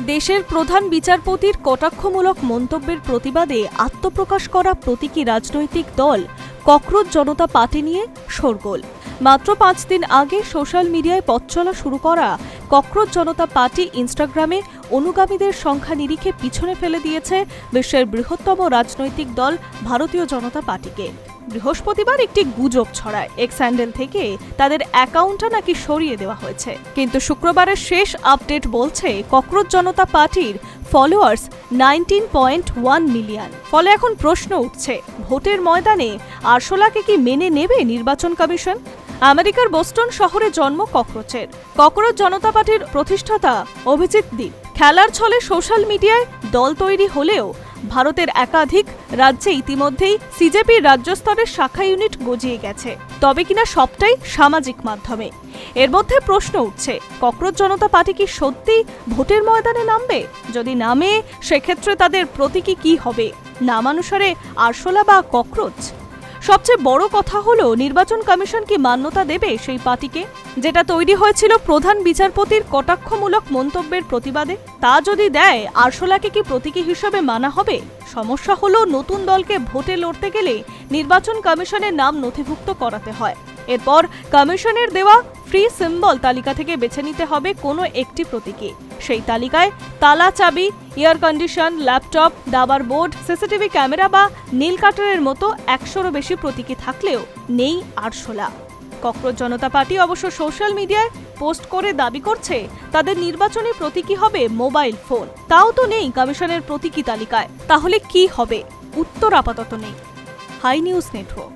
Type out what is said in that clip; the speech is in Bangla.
দেশের প্রধান বিচারপতির কটাক্ষমূলক মন্তব্যের প্রতিবাদে আত্মপ্রকাশ করা প্রতীকী রাজনৈতিক দল ককরোচ জনতা পার্টি নিয়ে শোরগোল। মাত্র 5 দিন আগে সোশ্যাল মিডিয়ায় পথ চলা শুরু করা ককরোচ জনতা পার্টি ইনস্টাগ্রামে অনুগামীদের সংখ্যা নিরিখে পিছনে ফেলে দিয়েছে বিশ্বের বৃহত্তম রাজনৈতিক দল ভারতীয় জনতা পার্টিকে। বৃহস্পতিবার একটি গুজব ছড়ায় এক্স হ্যান্ডেল থেকে তাদের অ্যাকাউন্টটা নাকি সরিয়ে দেওয়া হয়েছে, কিন্তু শুক্রবারের শেষ আপডেট বলছে ককরোচ জনতা পার্টির ফলোয়ার্স 19.1 মিলিয়ন। ফলে এখন প্রশ্ন উঠছে, ভোটের ময়দানে আরশোলাকে কি মেনে নেবে নির্বাচন কমিশন? আমেরিকার বোস্টন শহরে জন্ম ককরোচের। ককরোচ জনতা পার্টির প্রতিষ্ঠাতা অভিজিৎ দীপ খেলার ছলে সোশ্যাল মিডিয়ায় দল তৈরি হলেও ভারতের একাধিক রাজ্যে ইতিমধ্যেই সিজেপির রাজ্য স্তরের শাখা ইউনিট গজিয়ে গেছে, তবে কিনা সবটাই সামাজিক মাধ্যমে। এর মধ্যে প্রশ্ন উঠছে, ককরোচ জনতা পার্টি কি সত্যি ভোটের ময়দানে নামবে? যদি নামে, সেক্ষেত্রে তাদের প্রতীকী কি হবে? নামানুসারে আরশোলা বা ককরোচ? সবচেয়ে বড় কথা হলো, নির্বাচন কমিশন কি মান্যতা দেবে সেই পার্টিকে, যেটা তৈরি হয়েছিল প্রধান বিচারপতির কটাক্ষমূলক মন্তব্যের প্রতিবাদে? তা যদি দেয়, আরশোলাকে কি প্রতীকী হিসেবে মানা হবে? সমস্যা হলো, নতুন দলকে ভোটে লড়তে গেলে নির্বাচন কমিশনের নাম নথিভুক্ত করাতে হয়। এরপর কমিশনের দেওয়া ফ্রি সিম্বল তালিকা থেকে বেছে নিতে হবে কোনো একটি প্রতীকী। সেই তালিকায় তালা, চাবি, এয়ার কন্ডিশন, ল্যাপটপ, দাবার বোর্ড, সিসিটিভি ক্যামেরা বা নীল কাটারের মতো 100-এরও বেশি প্রতীকী থাকলেও নেই আরশোলা। ককরোচ জনতা পার্টি অবশ্য সোশ্যাল মিডিয়ায় পোস্ট করে দাবি করছে তাদের নির্বাচনী প্রতীকী হবে মোবাইল ফোন। তাও তো নেই কমিশনের প্রতীকী তালিকায়। তাহলে কি হবে? উত্তর আপাতত নেই। High news network.